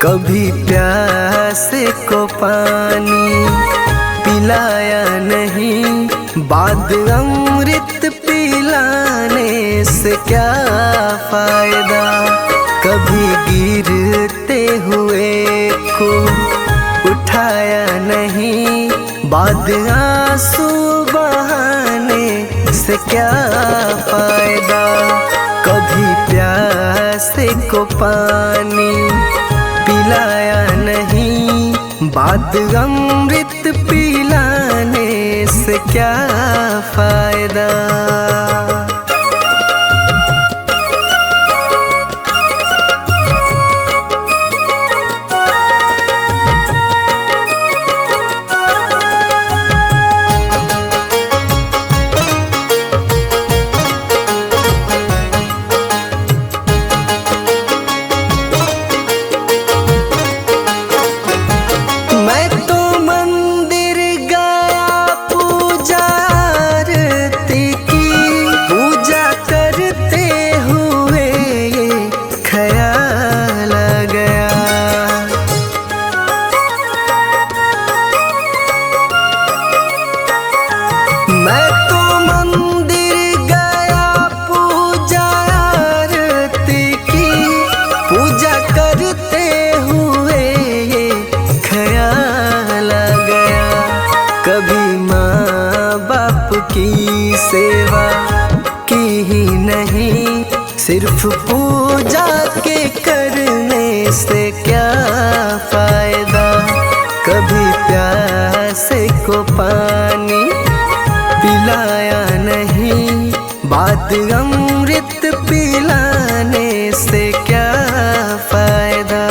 कभी प्यासे को पानी पिलाया नहीं, बाद अमृत पिलाने से क्या फायदा। कभी गिरते हुए को उठाया नहीं, बाद आंसू बहाने से क्या फायदा। कभी प्यासे को पानी पिलाया नहीं, बाद अमृत पिलाने से क्या फायदा। मैं तो मंदिर गया पूजा आरती की, पूजा करते हुए ख्याल आ गया। मैं तो मंदिर गया पूजा आरती की, पूजा करते हुए ख्याल आ गया। कभी माँ बाप की सेवा की ही नहीं, सिर्फ पूजा के करने से क्या फायदा। कभी प्यासे को पानी पिलाया नहीं, बाद अमृत पिलाने से क्या फायदा।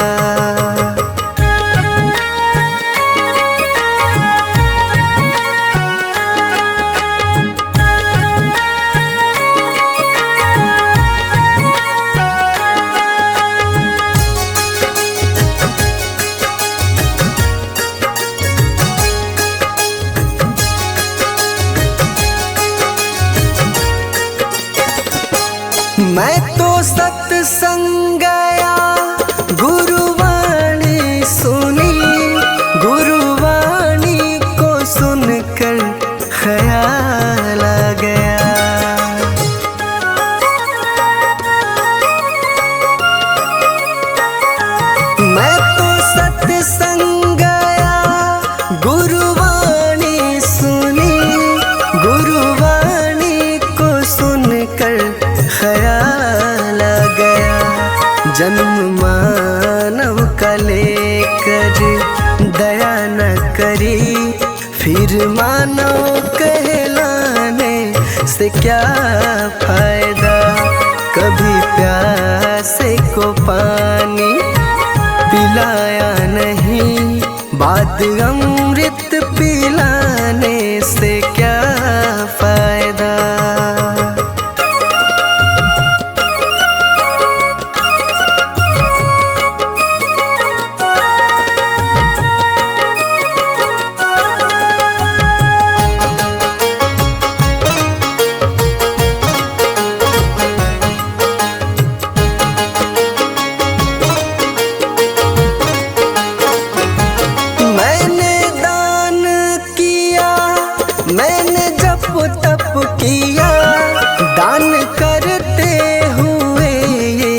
मैं तो सत्संग गया गुरुवाणी सुनी, गुरुवाणी को सुनकर ख्याल आ गया। मैं तो सत्संग गया गुरुवाणी सुनी, गुरुवाणी को सुनकर ख्याल आ गया। जन्म मानव का लेकर दया न करी, फिर मानव कहलाने से क्या फायदा। कभी प्यासे को पानी पिलाया नहीं, बाद अमृत पिलाने से क्या फायदा। मैंने दान किया, मैंने जप तप किया, दान करते हुए ये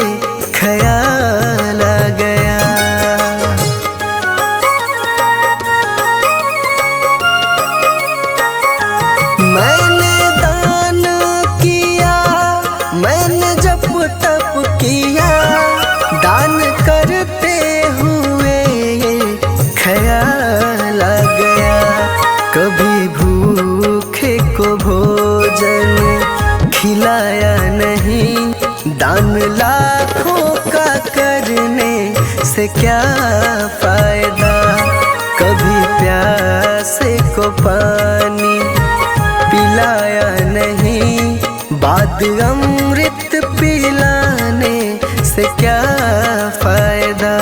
ख्याल आ गया। मैंने दान किया, मैंने जप तप किया, दान करते हुए ये ख्याल आ गया। कभी भूखे को भोजन खिलाया नहीं, दान लाखों का करने से क्या फायदा। कभी प्यासे को पानी पिलाया नहीं, बाद अमृत पिलाने से क्या फायदा।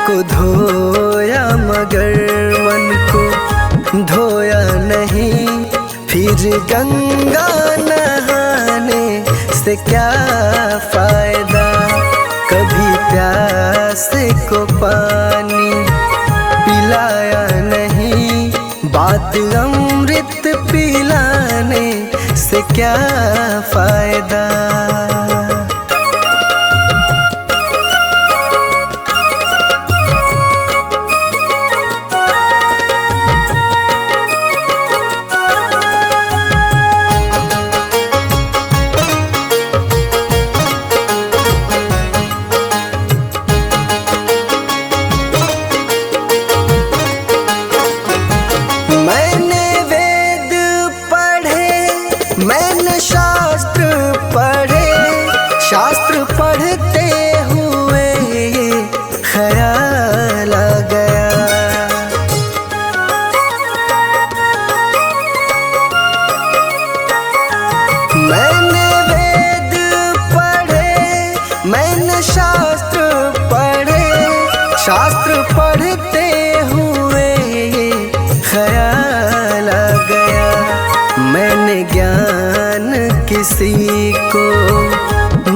को धोया मगर मन को धोया नहीं। फिर गंगा नहाने से क्या फायदा, कभी प्यास को पानी पिलाया नहीं। बात अमृत पिलाने से क्या फायदा। मैंने शास्त्र पढ़े, शास्त्र पढ़ते हुए ये ख्याल आ गया। मैंने वेद पढ़े, मैंने शास्त्र पढ़े, शास्त्र पढ़ते हुए ये ख्याल आ गया। मैंने ज्ञान किसी को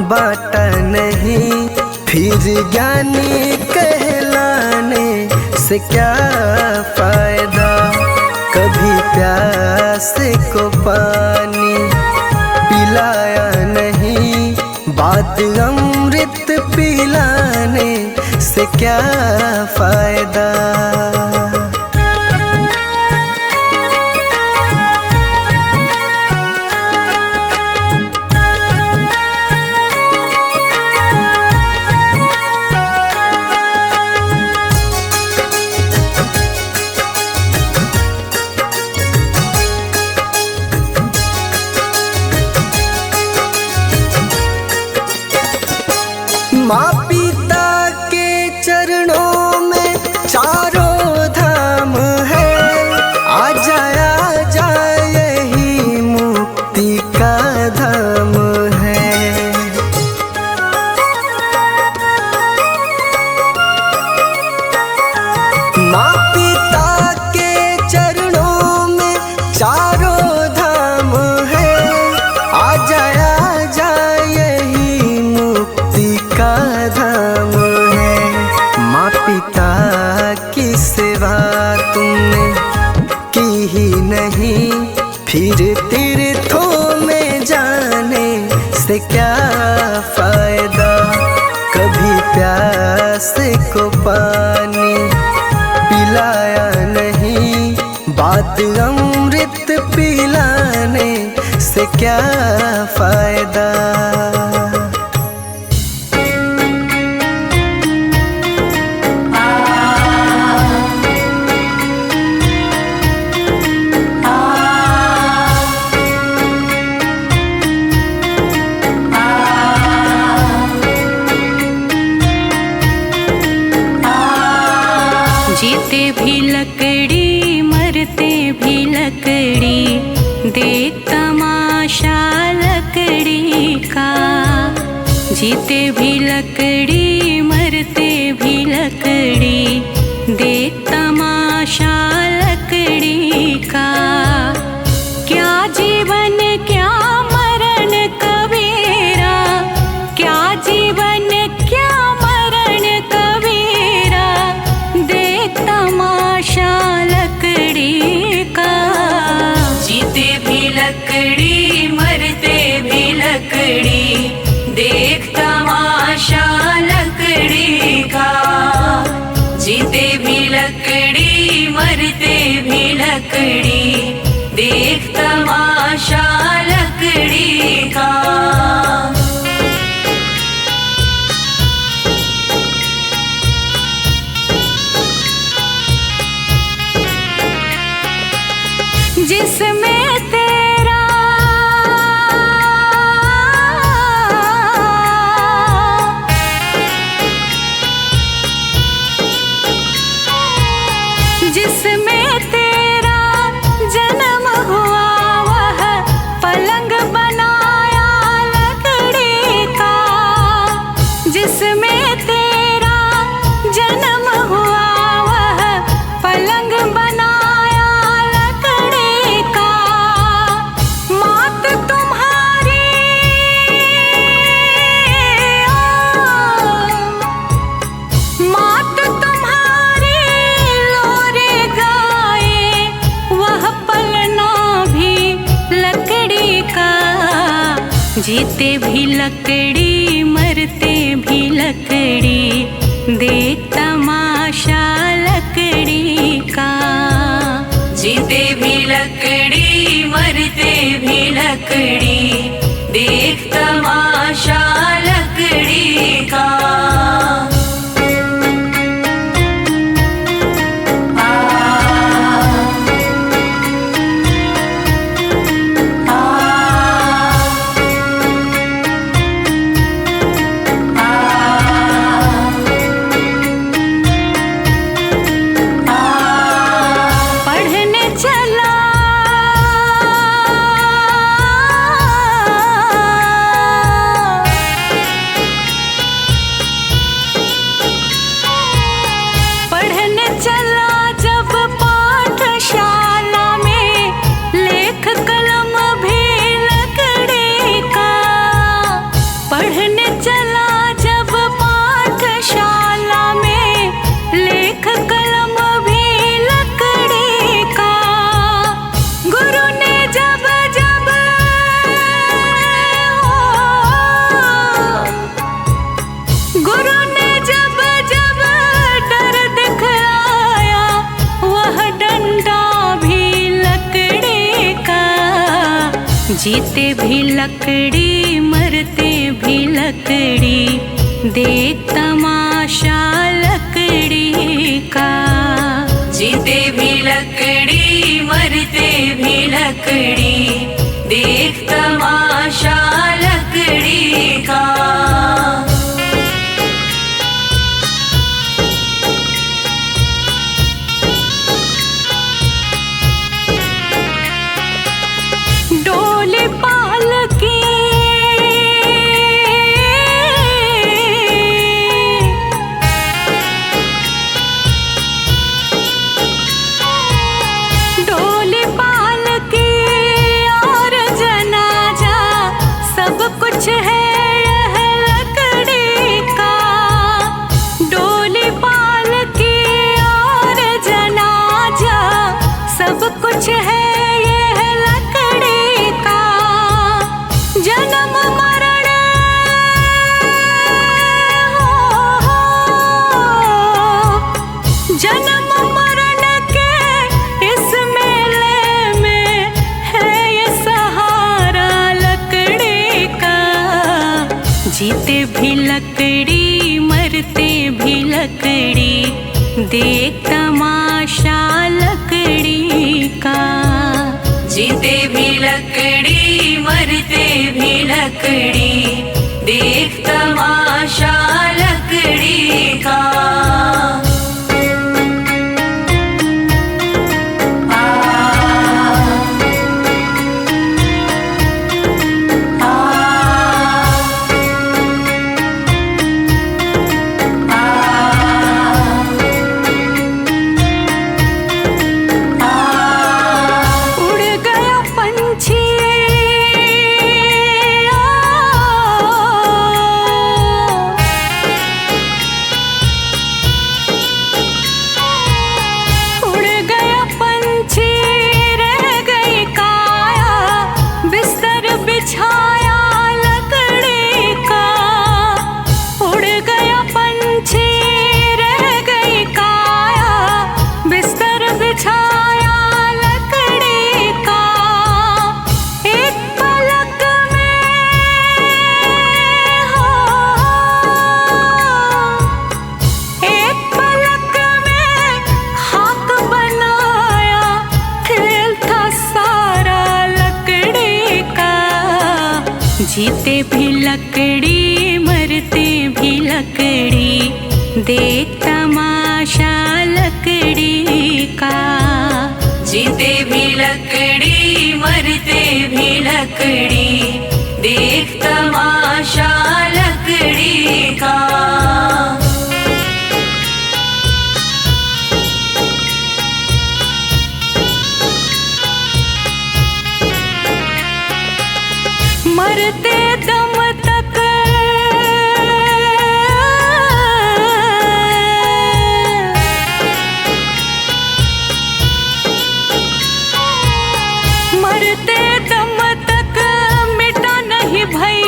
बांटा नहीं, फिर ज्ञानी कहलाने से क्या फायदा। कभी प्यास को पानी पिलाया नहीं, बात अमृत पिलाने से क्या फायदा। माँ पिता के चरणों में चारों धाम है। आजा आजा यही मुक्ति का धाम है। माँ पिता के चरणों में चारों धाम है। आजा आजा यही मुक्ति का धाम है। माँ पिता की सेवा तुमने की ही नहीं, फिर तीर्थों में जाने से क्या फायदा। कभी प्यास को पानी पिलाया नहीं, बात अमृत पिलाने से क्या फायदा। जीते भी लकड़ी मरते भी लकड़ी, देख तमाशा लकड़ी का। जीते भी लकड़ी मरते भी लकड़ी, देख तमाशा लकड़ी का। क्या जीवन क्या मरण कबीरा, क्या जीवन क्या मरण कबीरा, देख तमाशा लकड़ी का। जीते भी लकड़ी मरते भी लकड़ी, देख तमाशा लकड़ी का। जीते भी लकड़ी मरते भी लकड़ी, देख तमाशा लकड़ी का। जिसमें तेरा जिसमें तेरा जन्म हुआ, वह जीते भी लकड़ी मरते भी लकड़ी, देख तमाशा लकड़ी का। जीते भी लकड़ी मरते भी लकड़ी, देख तमाशा लकड़ी का। जीते भी लकड़ी मरते भी लकड़ी, देख तमाशा लकड़ी का। जीते भी लकड़ी मरते भी लकड़ी, देख तमाशा लकड़ी का। जीते भी लकड़ी मरते भी लकड़ी, देख तमाशा लकड़ी का। जीते भी लकड़ी मरते भी लकड़ी, देख तमाशा लकड़ी का। जीते भी लकड़ी मरते भी लकड़ी, देख तमाशा लकड़ी का। जीते भी लकड़ी मरते भी लकड़ी, देख तमाशा लकड़ी का। मरते दम तक मरते दम तक मिटा नहीं भई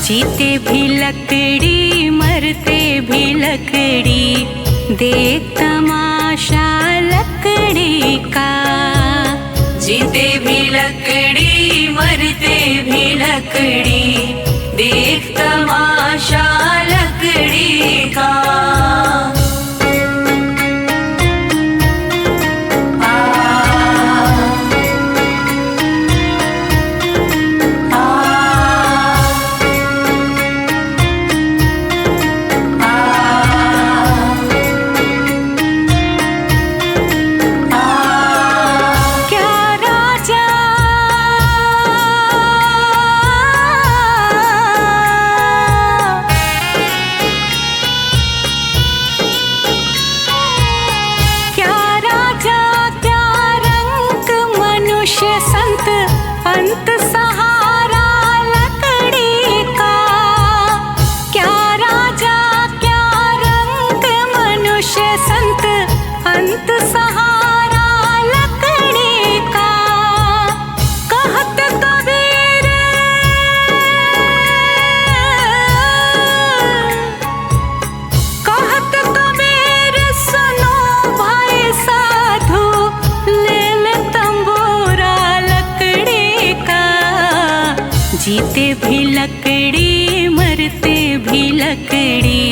जीते भी लकड़ी मरते भी लकड़ी, देख तमाशा लकड़ी का। जीते भी लकड़ी मरते भी लकड़ी, देख तमाशा लकड़ी का। अंत सहारा लकड़ी का। क्या राजा क्या रंग मनुष्य संत, अंत सहारा लकड़ी का। कहत कबीर सुनो भाई साधु, ले ले तंबूरा लकड़ी का। जीते भी लकड़ी मरते भी लकड़ी,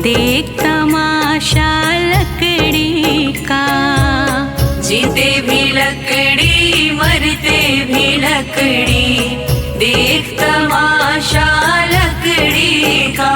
देख तमाशा लकड़ी का। जीते भी लकड़ी मरते भी लकड़ी, देख तमाशा लकड़ी का।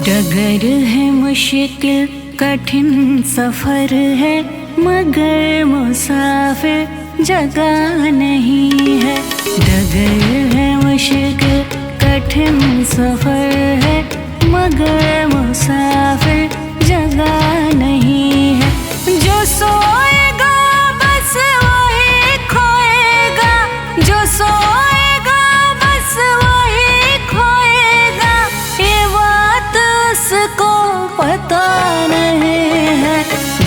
डगर है मुश्किल कठिन सफर है, मगर मुसाफिर जगह नहीं है। डगर है मुश्किल कठिन सफर है, मगर मुसाफिर जगह नहीं है। जो सोएगा बस वही खोएगा, जो सोएगा बस वही खोएगा, ये बात उसको पता नहीं है।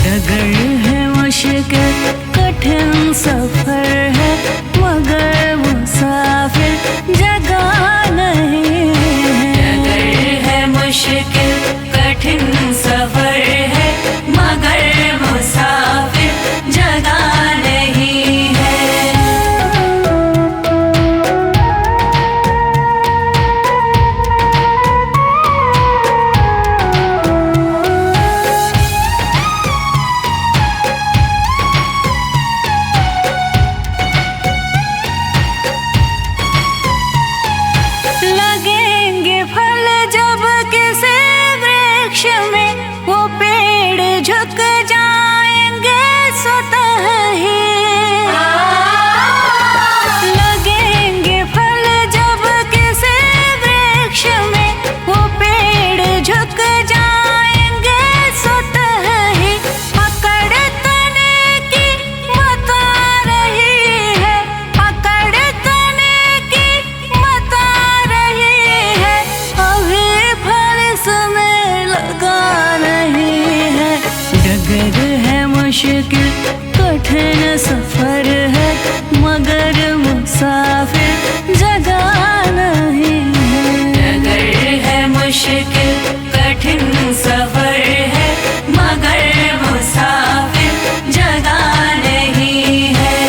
डगर है मुश्किल कठिन सफर है, मगर मुसाफिर जगह नहीं है। डगर है मुश्किल कठिन सफर है, मगर मुसाफिर जगह नहीं है। लगेंगे फल जब किसी वृक्ष में, वो पेड़ झुक जाएंगे स्वतः ही। लगेंगे फल जब किसी वृक्ष में, वो पेड़ झुक जाएंगे स्वतः ही। पकड़ तने की बता रही है, पकड़ तने की बता रही है, अभी फल इसमें लगा नहीं है। डगर है मुश्किल कठिन सफर है, मगर मुसाफिर जगह नहीं है। डगर है मुश्किल कठिन सफर है, मगर मुसाफिर जगह नहीं है।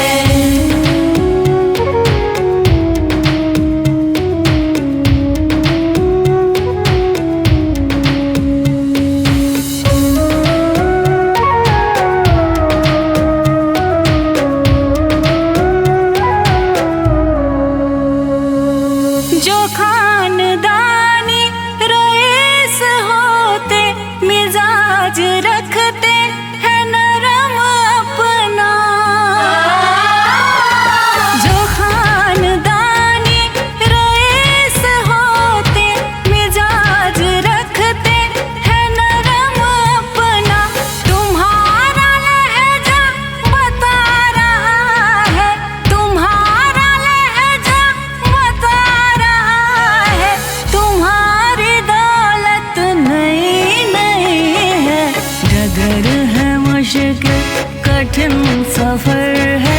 कठिन सफर है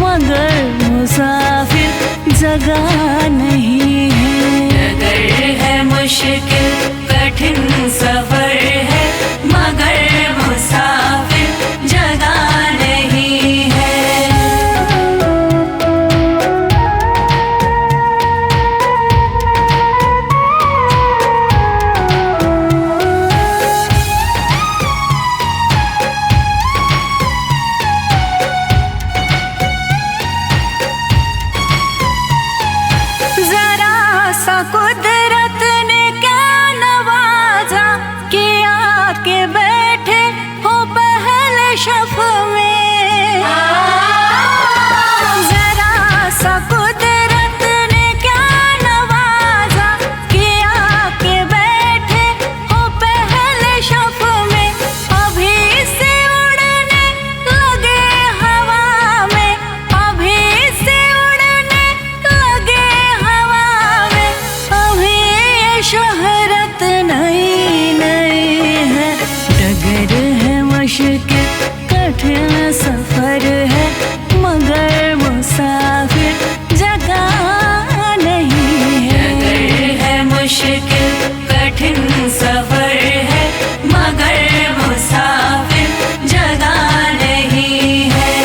मगर मुसाफिर जगह नहीं है। नगर है मुश्किल कठिन सफर है मगर मुसाफिर जगह नहीं है। जरा सा कुदरत ने क्या नवाजा कि आके बैठे हो पहले शफ में। जरा सा कुदरत ने क्या नवाजा कि आके बैठे हो पहले शफ में। अभी से उड़ने लगे हवा में, अभी से उड़ने लगे हवा में। अभी ये शोहरत नई नई है। डगर है मुश्किल कठिन सफर है मगर मुसाफिर जगह नहीं है। डगर है मुश्किल कठिन सफर है मगर मुसाफिर जगह नहीं है।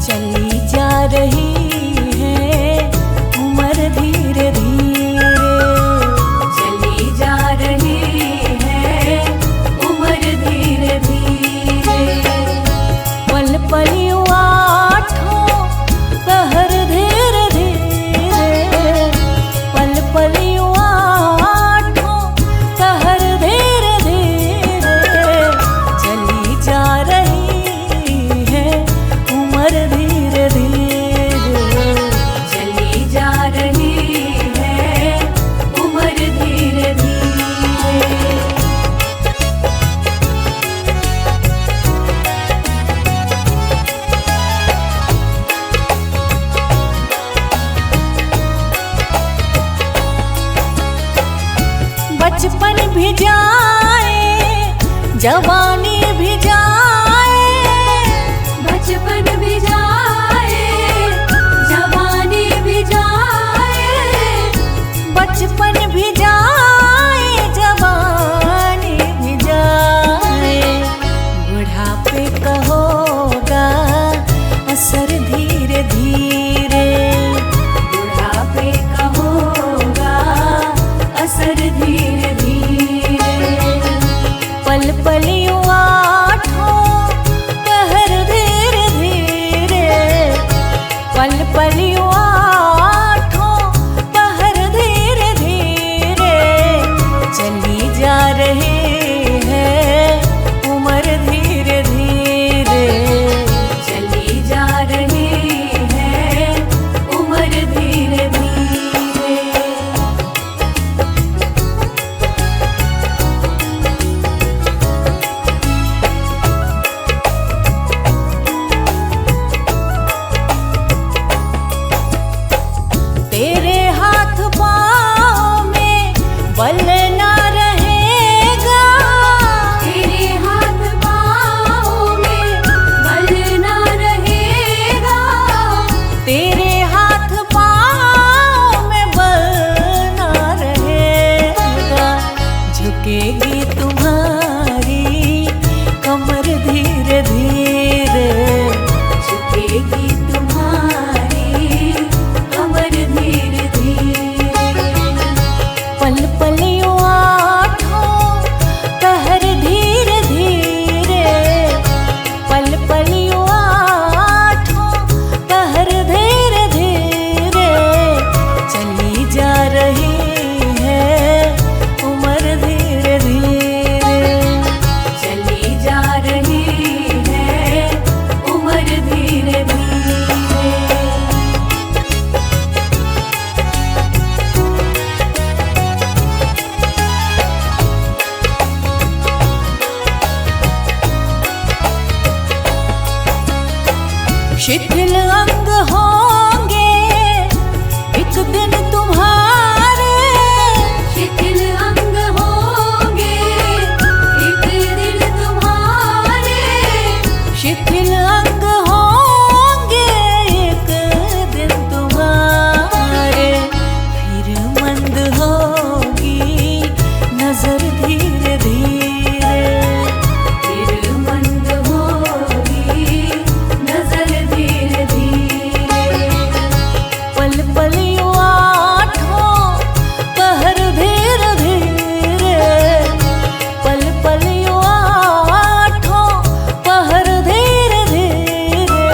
चली जा रही है उम्र धीरे धीरे, चली जा रही है उम्र धीरे धीरे। पल पल आठों पहर धीरे धीरे, पल पल आठों पहर धीरे धीरे। चली जा रही है उम्र धीरे धीरे, चली जा रही है उम्र धीरे धीरे। बचपन भी जाए जवानी भी जाए, बचपन भी जाए जवानी भी जाए। बचपन भी जाए जवानी भी जाए। बुढ़ापे का होगा असर धीरे धीरे, बुढ़ापे का होगा असर धीरे धीरे। पल पल शिथिल अंग होंगे एक दिन तुम्हारे, शिथिल अंग होंगे एक दिन तुम्हारे, शिथिल अंग होंगे एक दिन तुम्हारे। फिर मंद होगी नजर धीरे धीरे, फिर मंद होगी नजर धीरे धीरे। पल पल यूं आठों पहर धीरे धीरे, पल पल यूं आठों पहर धीरे धीरे।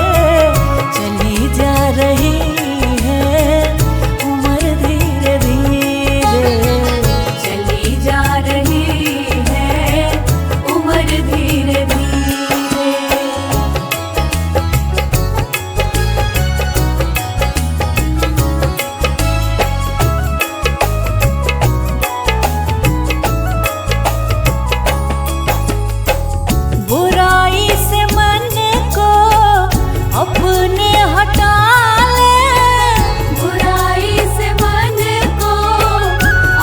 चली जा रही है उम्र धीरे धीरे, चली जा रही है उम्र धीरे धीरे। बुराई से मन को अपने हटा ले, बुराई से मन को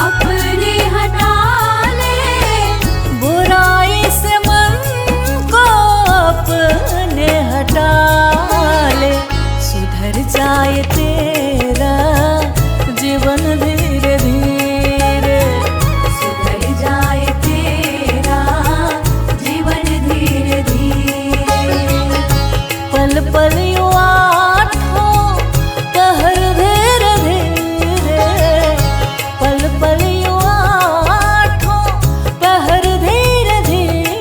अपने हटा ले, बुराई से मन को अपने हटा ले। सुधर जाए तेरा जीवन धीरे धीरे, सुधर जाए तेरा जीवन धीरे धीरे। पल पल यूं आठों पहर धीरे धीरे, पल पल यूं आठों पहर धीरे धीरे।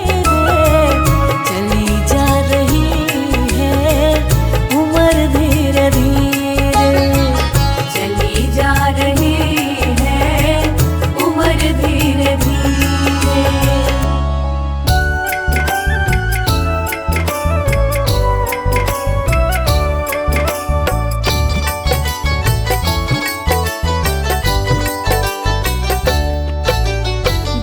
चली जा रही है उम्र धीरे धीरे, चली जा रही है उम्र धीरे धीरे।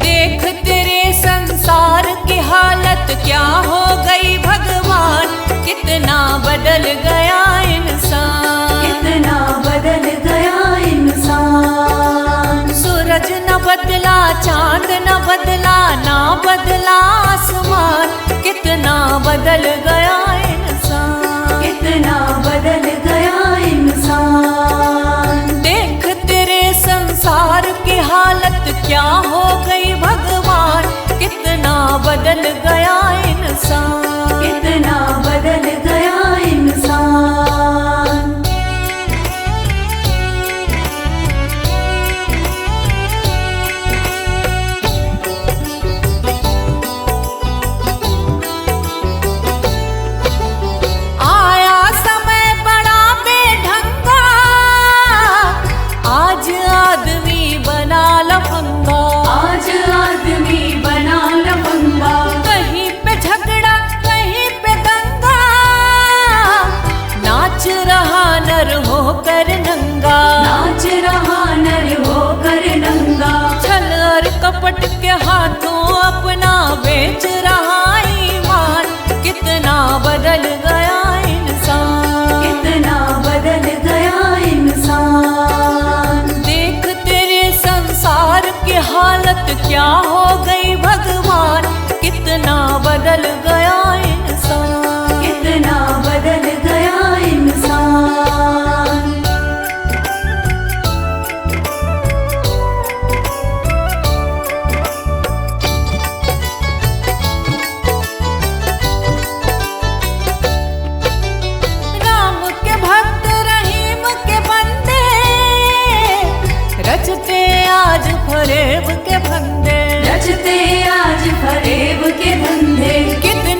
देख तेरे संसार की हालत क्या हो गई भगवान, कितना बदल गया इंसान, कितना बदल गया इंसान। सूरज न बदला, चांद न बदला, ना बदला आसमान, कितना बदल गया इंसान, कितना बदल गया इंसान। देख तेरे संसार की हालत क्या हो गई भगवान, कितना बदल गया इंसान, कितना बदल गया इंसान। आया समय बड़ा बेढंगा, आज आदमी बना लफंगा, आज आदमी बना लफंगा। कहीं पे झगड़ा कहीं पे दंगा, नाच रहा नर होकर नंगा, नाच रहा नर होकर नंगा। छल और कपट के हाथों अपना बेच रहा ईमान, कितना बदल गया इंसान, कितना बदल गया इंसान। देख तेरे संसार की हालत क्या हो गई भगवान, कितना बदल गया इंसान, कितना बदल गया इंसान। राम के भक्त रहीम के बंदे, रचते आज फरेब के फंदे, रचते आज फरेब के धंधे। कितने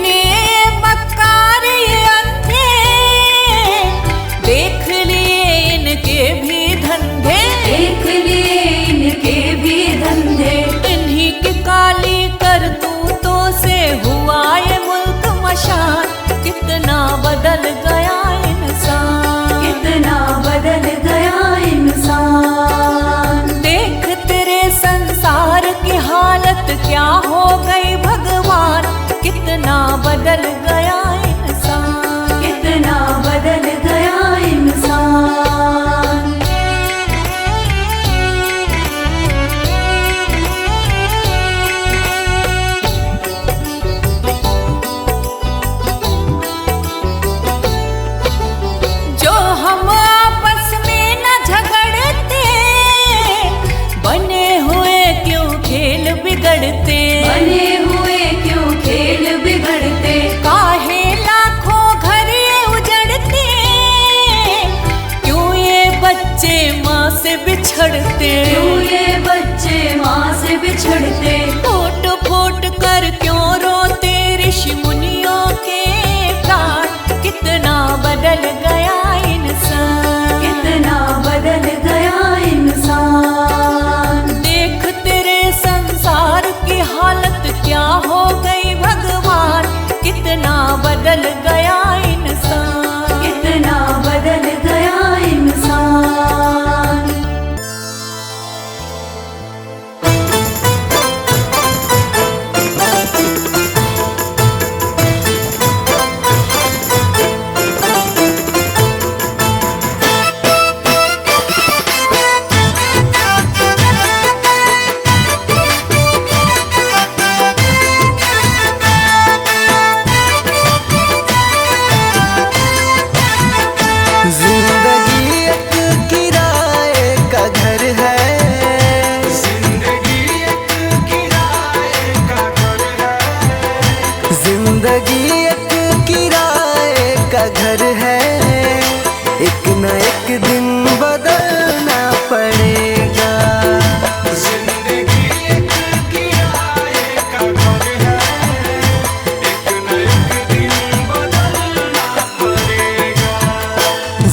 बदल गया इंसान, कितना बदल गया इंसान। देख तेरे संसार की हालत क्या हो गई भगवान, कितना बदल गया इंसान, कितना बदल गया इंसान। जिंदगी एक किराए का घर है, जिंदगी एक किराए का घर है, जिंदगी एक किराए का घर है, एक न एक दिन बदलना पड़ेगा। जिंदगी एक किराए का घर है, एक न एक दिन बदलना पड़ेगा।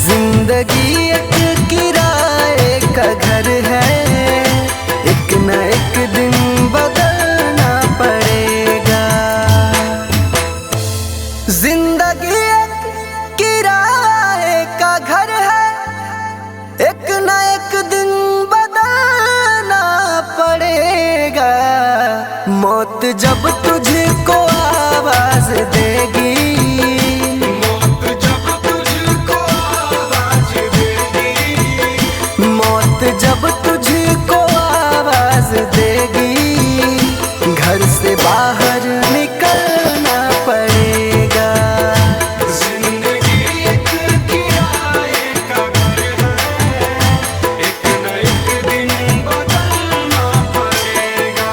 जिंदगी एक किराए का घर है, एक न एक दिन बदलना पड़ेगा। जिंदगी एक किराए का घर है, एक न एक दिन बदलना पड़ेगा। मौत जब तुझको आवाज देगी, मौत जब तुझको आवाज देगी, मौत जब तुझको आवाज देगी, घर से बाहर निकलना पड़ेगा। जिंदगी एक किराए का घर है, एक न एक दिन बदलना पड़ेगा।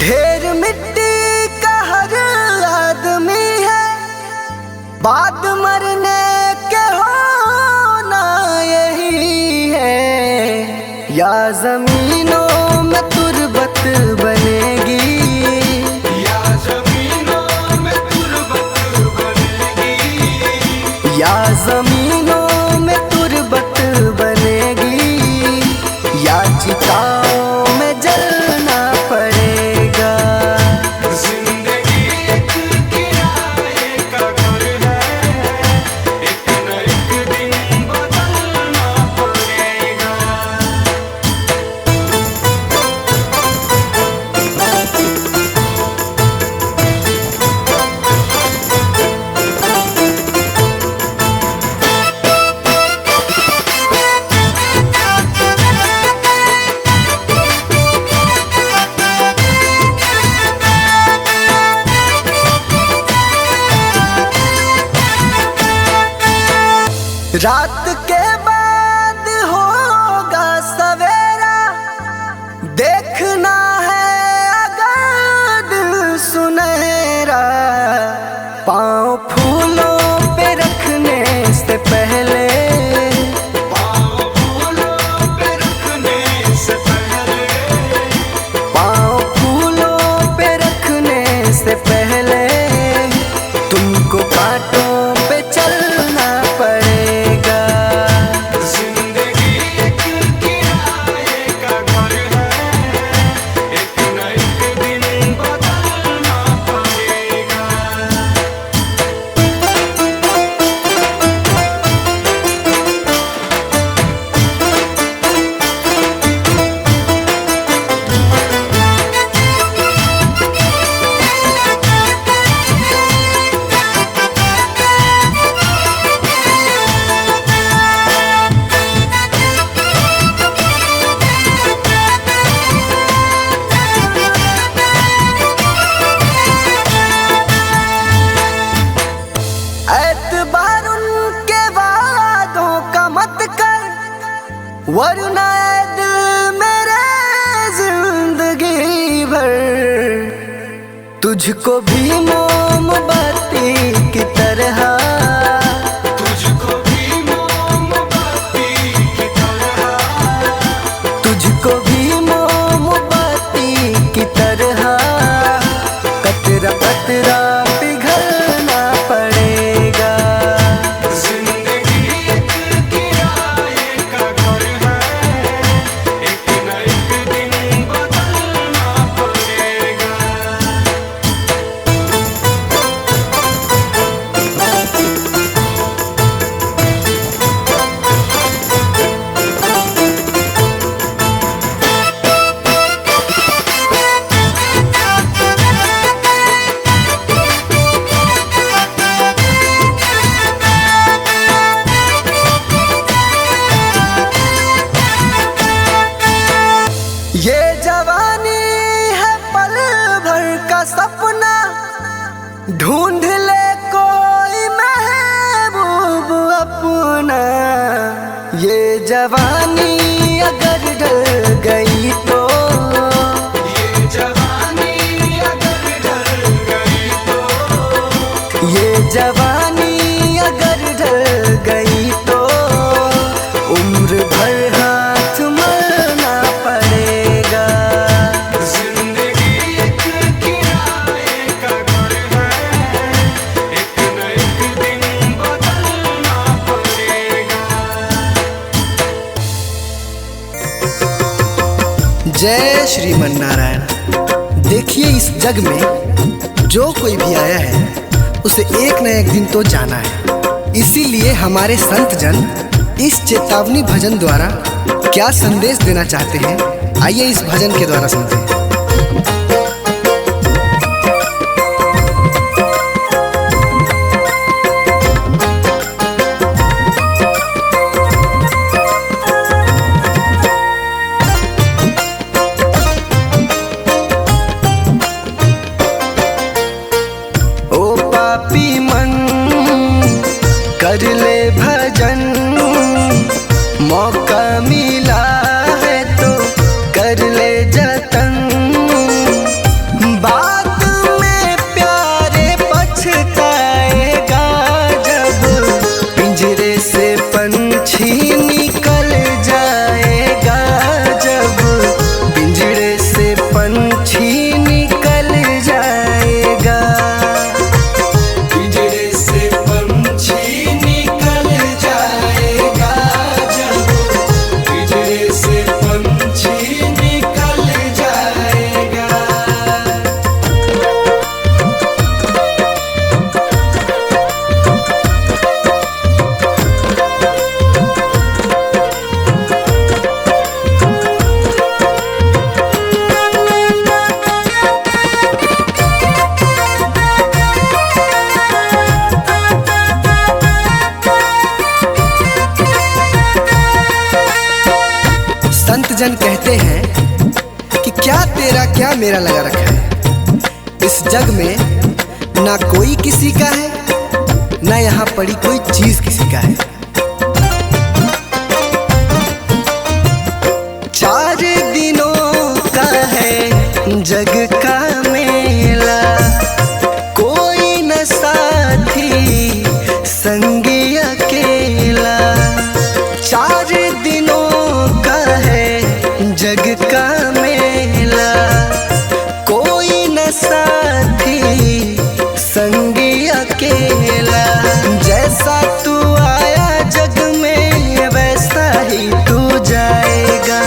ढेर मिट्टी का हर आदमी है, बाद मरने के होना यही है। या जमीनों में तुरबत बनेगी, या जमीनों में तुरबत बनेगी, या जमीनों में तुरबत बनेगी, या चिताओं में जलना पड़ेगा। जिंदगी एक किराए का घर है, एक न एक दिन बदलना पड़ेगा। रात के बाद होगा सवेरा, देखना है अगर दिल सुनहरा। पाँव फूलों पे रखने से पहले, पाँव फूलों पे रखने से पहले, पाँव फूलों पे रखने से पहले, तुमको कांटों पे चलना पड़ेगा। वरना ऐ दिल मेरे जिंदगी भर तुझको भी मोमबत्ती की तरह, तुझको भी मोमबत्ती की तरह कतरा कतरा पिघलना पड़ेगा। जिंदगी एक किराए का घर है, एक न एक दिन बदलना पड़ेगा। ये जवानी है पल भर का सपना, ढूंढ ले कोई महबूब अपना। ये जवानी अगर ढल गई तो, ये जवानी अगर ढल गई तो, ये जवानी अगर ढल गई तो उम्र भर हाथ मलना पड़ेगा। जिंदगी एक किराए का घर है, एक न एक दिन बदलना पड़ेगा। जय श्रीमन नारायण। देखिए इस जग में जो कोई भी आया है उसे एक न एक दिन तो जाना है। इसीलिए हमारे संत जन इस चेतावनी भजन द्वारा क्या संदेश देना चाहते हैं, आइए इस भजन के द्वारा सुनते हैं। ओ पापी मन कर ले भजन, मौका मिला है तो कर ले जतन। बाद में प्यारे पछताएगा जब पिंजरे से पंछी निकल जाएगा, जब पिंजरे से पंछी निकल जाएगा। पिंजरे से पंछी निकल जाएगा, जब पिंजरे से पंछी निकल जाएगा। संत जन कहते हैं कि क्या तेरा क्या मेरा लगा रखा है। इस जग में ना कोई किसी का है, ना यहाँ पड़ी कोई चीज किसी का है। चार दिनों का है जग का मेला, कोई न साथी संगी अकेला। चार दिनों का है जग का मेला, कोई न साथी संगी अकेला। जैसा तू आया जग में वैसा ही तू जाएगा,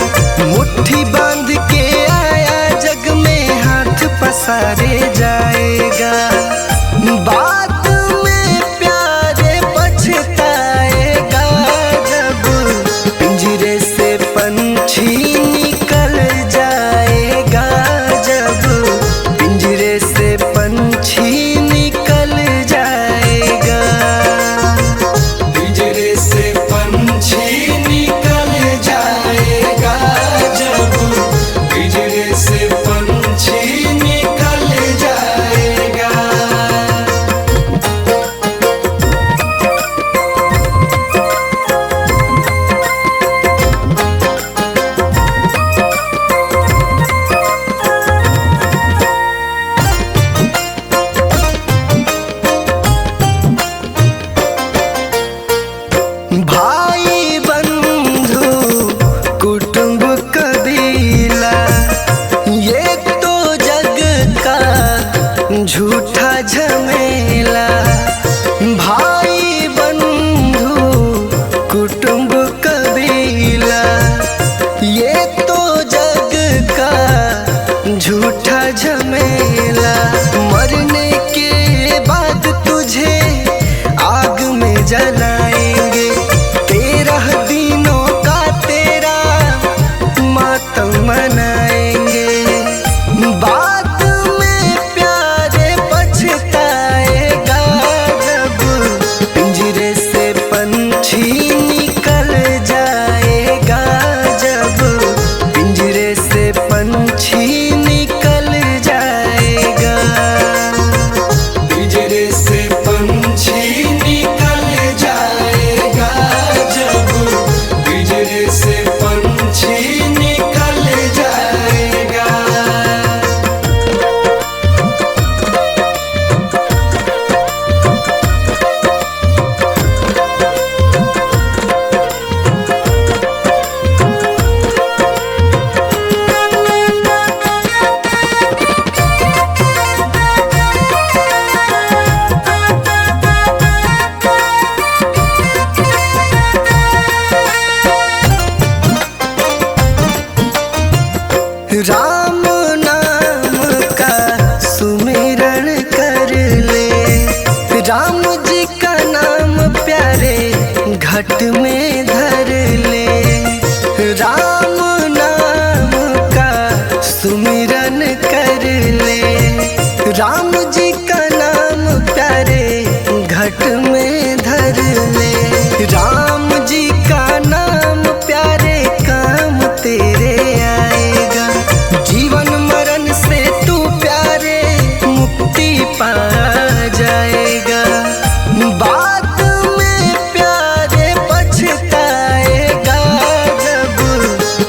मुट्ठी बांध के आया जग में हाथ पसारे जाएगा। बाद में प्यारे पछताएगा जब पिंजरे से पंछी निकल जाएगा, जब पिंजरे से पंछी निकल जाएगा। राम जी का नाम प्यारे घट में धर ले, राम नाम का सुमिरन कर ले। राम जी का नाम प्यारे घट में धर ले, राम जी का नाम प्यारे काम तेरे आएगा। जीवन मरण से तू प्यारे मुक्ति पा जाएगा। बाद में प्यारे पछताएगा जब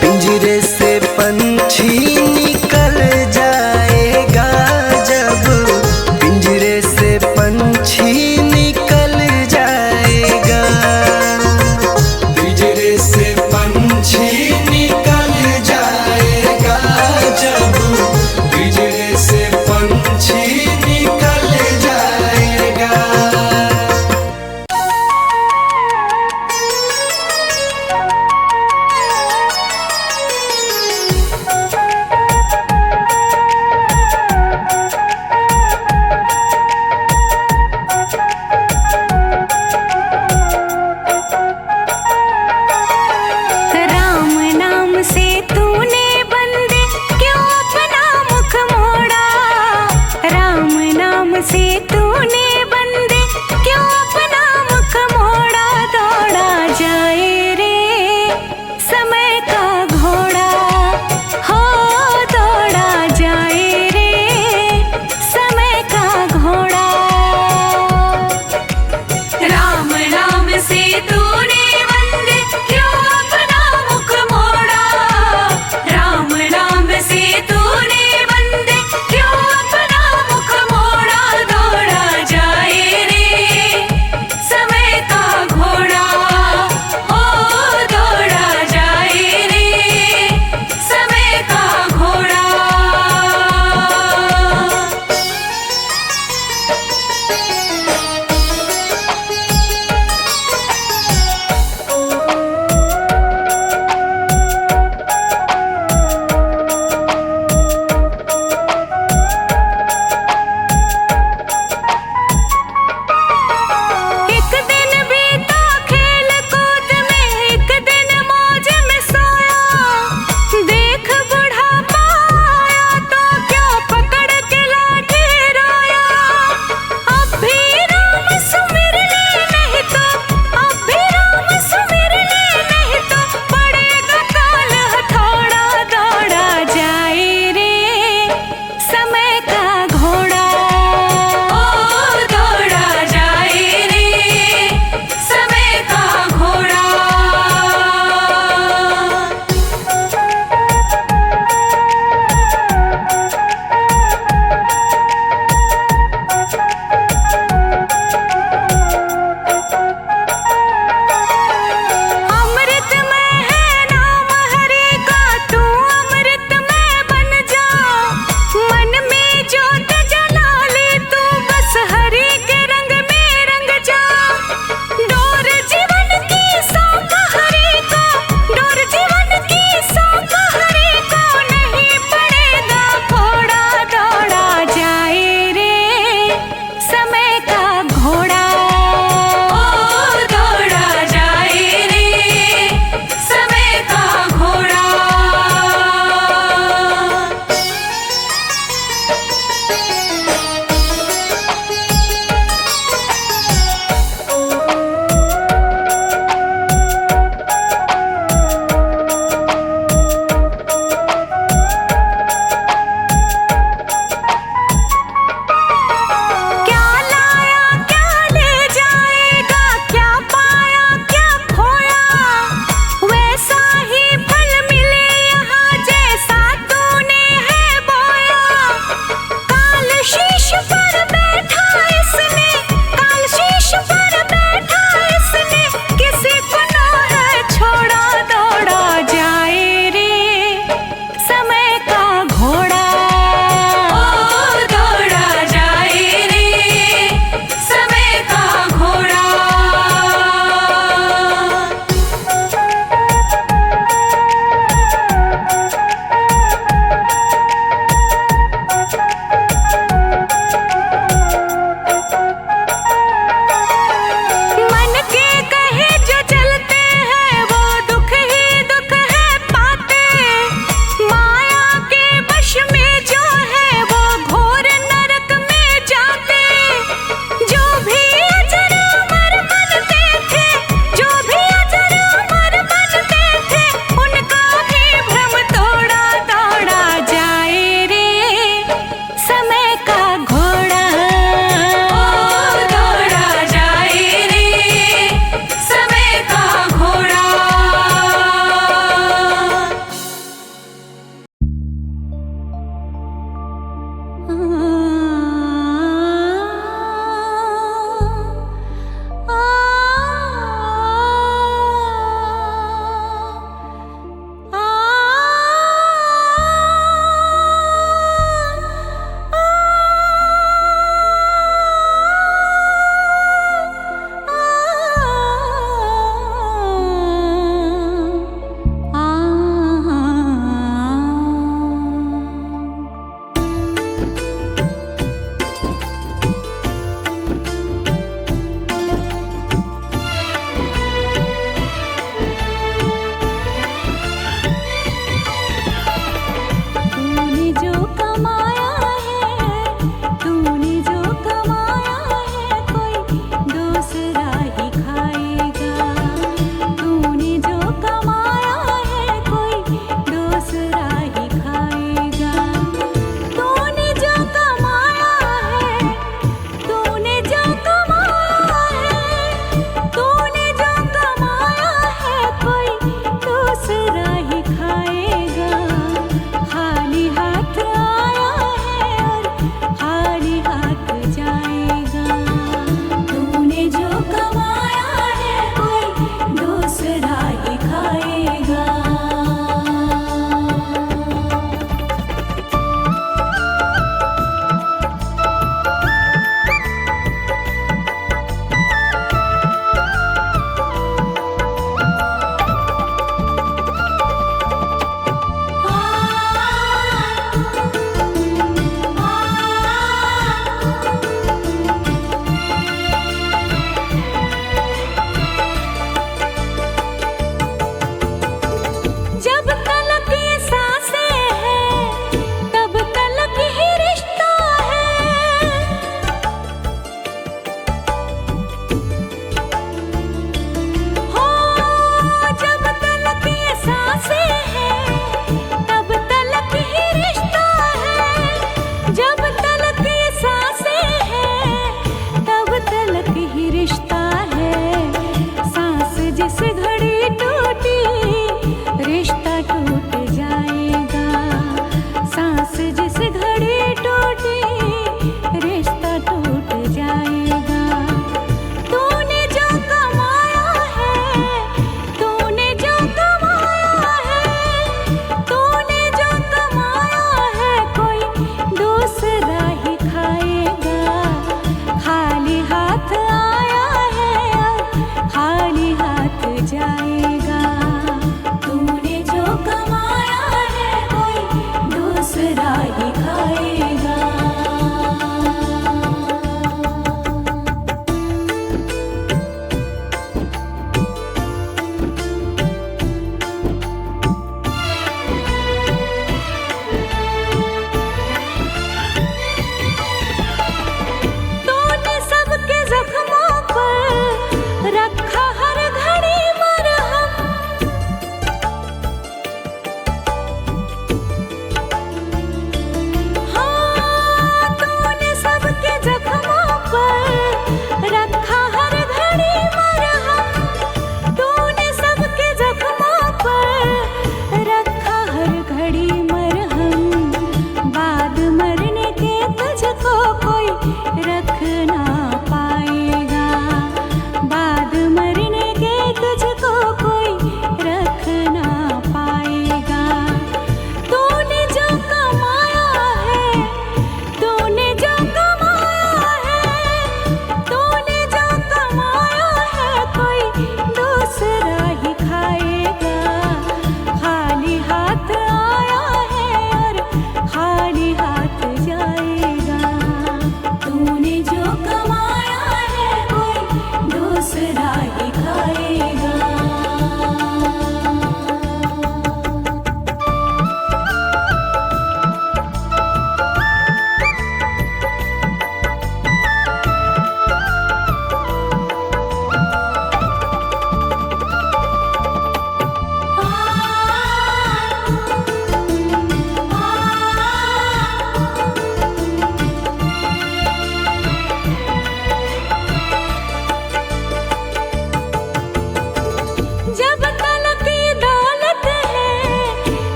पिंजरे से पंछी निकल जाएगा, जब पिंजरे से पंछी निकल जाएगा। पिंजरे से पंछी निकल जाएगा, जब पिंजरे से पंछी निकल जाएगा।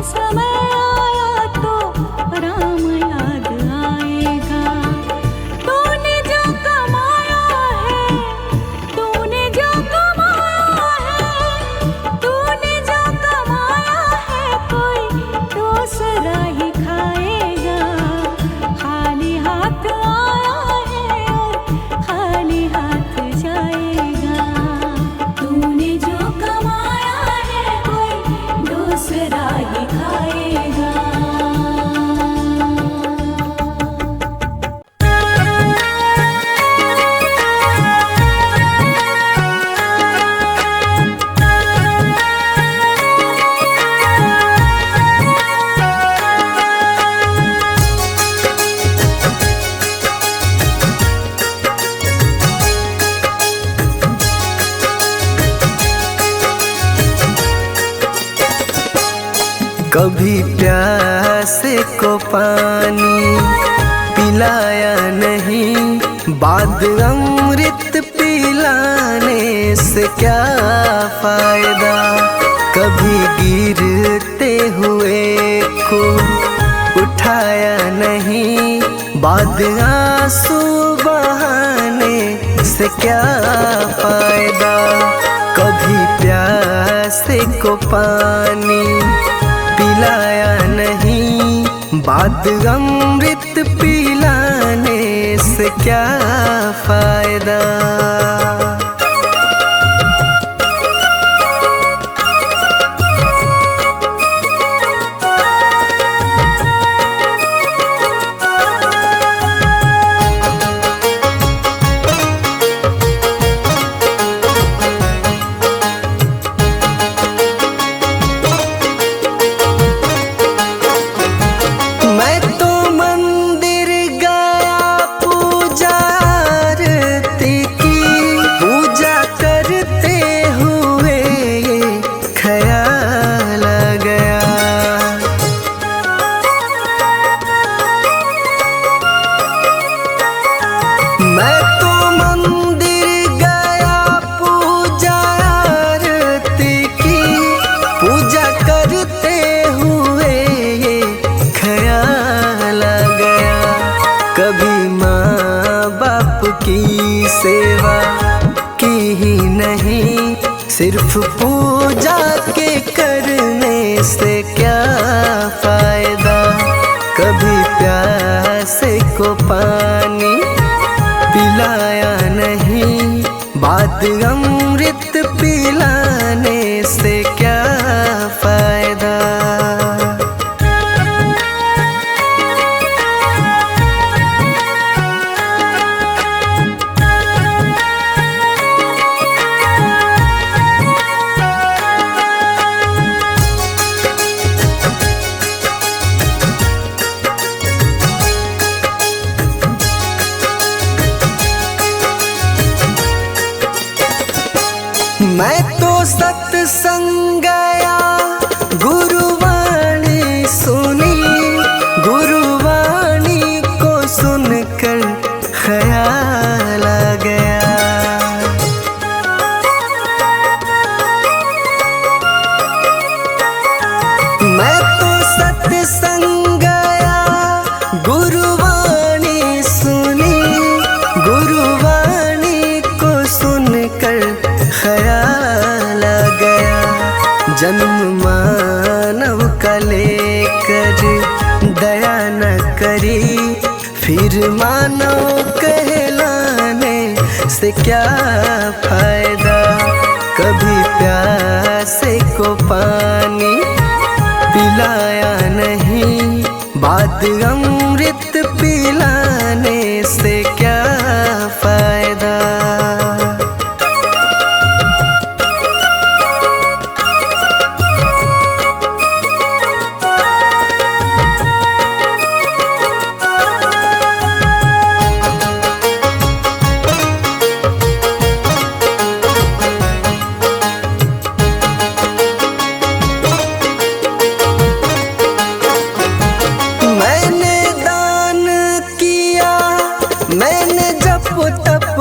समय आया तो राम याद आएगा। तूने जो कमाया है, तूने जो कमाया है, तूने जो कमाया है, कोई दूसरा ही खाएगा। खाली हाथ आया है और खाली हाथ जाएगा। तूने जो कमाया है, कोई दूसरा ही खाएगा। कभी प्यासे को पानी पिलाया नहीं, बाद अमृत पिलाने से क्या फायदा। कभी गिरते हुए को उठाया नहीं, बाद आंसू बहाने से क्या फायदा। कभी प्यासे को पानी पिलाया नहीं, बाद अमृत पिलाने से क्या फायदा। मैं तो मंदिर गया पूजा आरती की, पूजा करते हुए ख्याल आ गया। मैं तो मंदिर गया पूजा आरती की, पूजा करते हुए ख्याल आ गया। कभी माँ बाप की सेवा की ही नहीं, सिर्फ पूजा के करने से क्या फायदा। कभी प्यासे को पानी पिलाया नहीं, बाद अमृत पिलाने से क्या फायदा। मैं तो सत्संग गया, गुरुवाणी सुनी, गुरुवाणी को सुनकर ख्याल आ गया। मैं तो सत्संग गया, गुरुवाणी सुनी, गुरुवाणी को सुनकर ख्याल आ गया। जन्म मानव का लेकर दया न करी, फिर मानव कहलाने से क्या फायदा। कभी प्यासे को पानी पिलाया नहीं, बाद अमृत पिलाने से क्या फायदा। मैंने दान किया, मैंने जप तप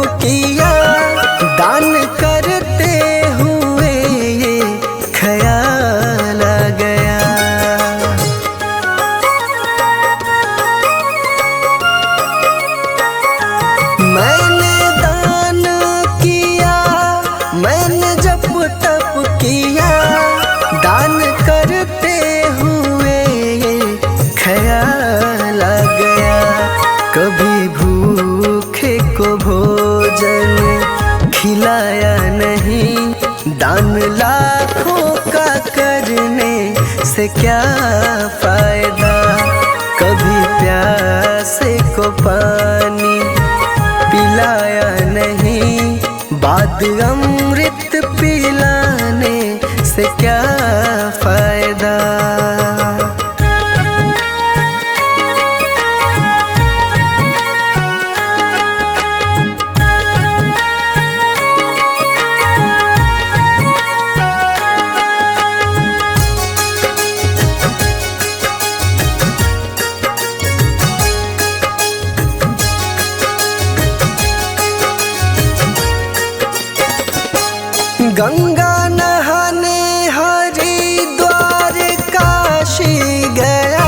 पिलाया नहीं, दान लाखों का करने से क्या फायदा। कभी प्यासे को पानी पिलाया नहीं, बाद अमृत पिलाने से क्या फायदा। गंगा नहाने हरिद्वार काशी गया,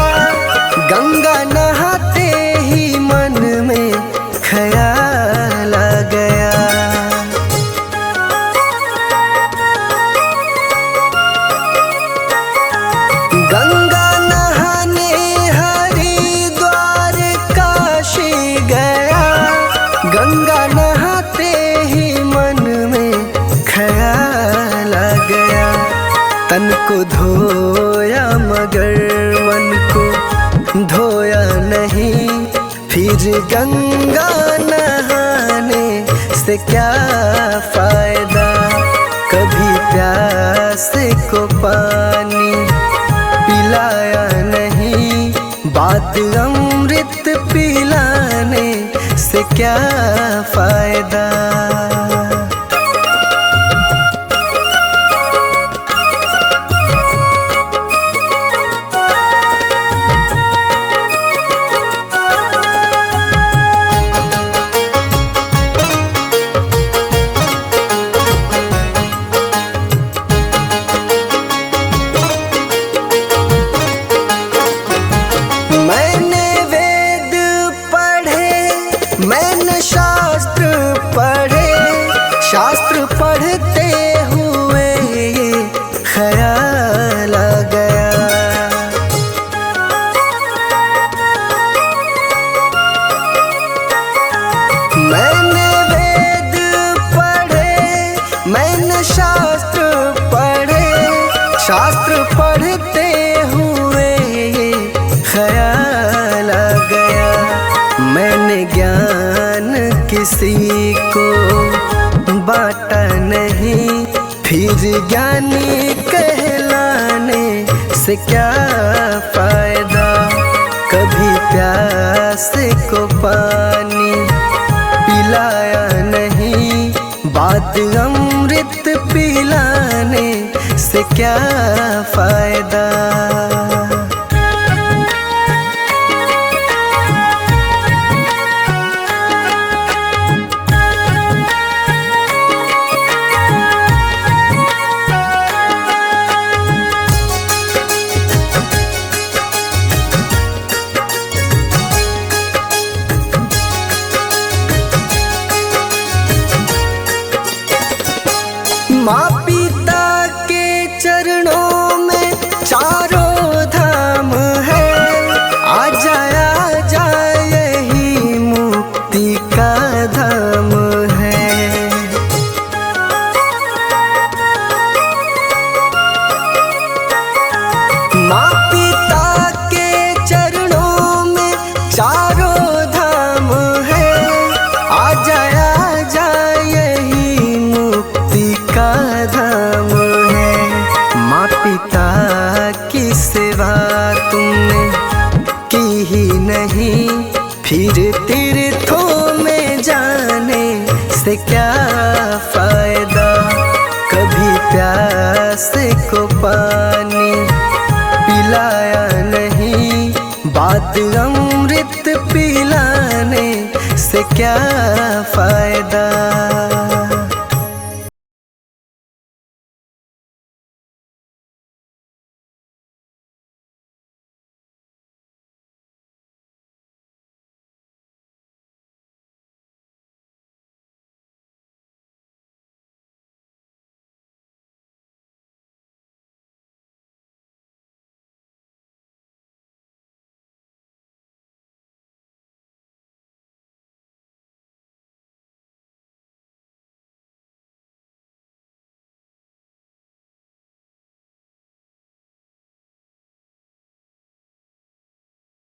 गंगा नहाते ही मन में ख्याल आ गया। गंगा नहाने हरिद्वार काशी गया, गंगा नहाते ही मन में ख्याल आ गया। तन को धोया मगर मन को धोया नहीं, फिर गंगा नहाने से क्या फायदा। कभी प्यासे को पानी पिलाया नहीं, बाद अमृत पिलाने से क्या फायदा। मैंने शास्त्र पढ़े, शास्त्र पढ़ते हुए ये ख्याल आ गया। मैंने वेद पढ़े, मैंने शास्त्र पढ़े, शास्त्र पढ़ते हुए ये ख्याल आ गया। मैंने ज्ञान किसी को बांटा नहीं, फिर ज्ञानी कहलाने से क्या फायदा। कभी प्यासे को पानी पिलाया नहीं, बाद अमृत पिलाने से क्या फायदा। माँ पिता के चरणों में चारों धाम है, आ जा यही मुक्ति का धाम है। माँ पिता के चरणों में चारों धाम है, आ जा यही मुक्ति का धाम है। माँ पिता की सेवा तुमने की ही नहीं, फिर तीर्थों में जाने से क्या फायदा। कभी प्यासे को पानी पिलाया नहीं, बाद अमृत पिलाने से क्या फायदा।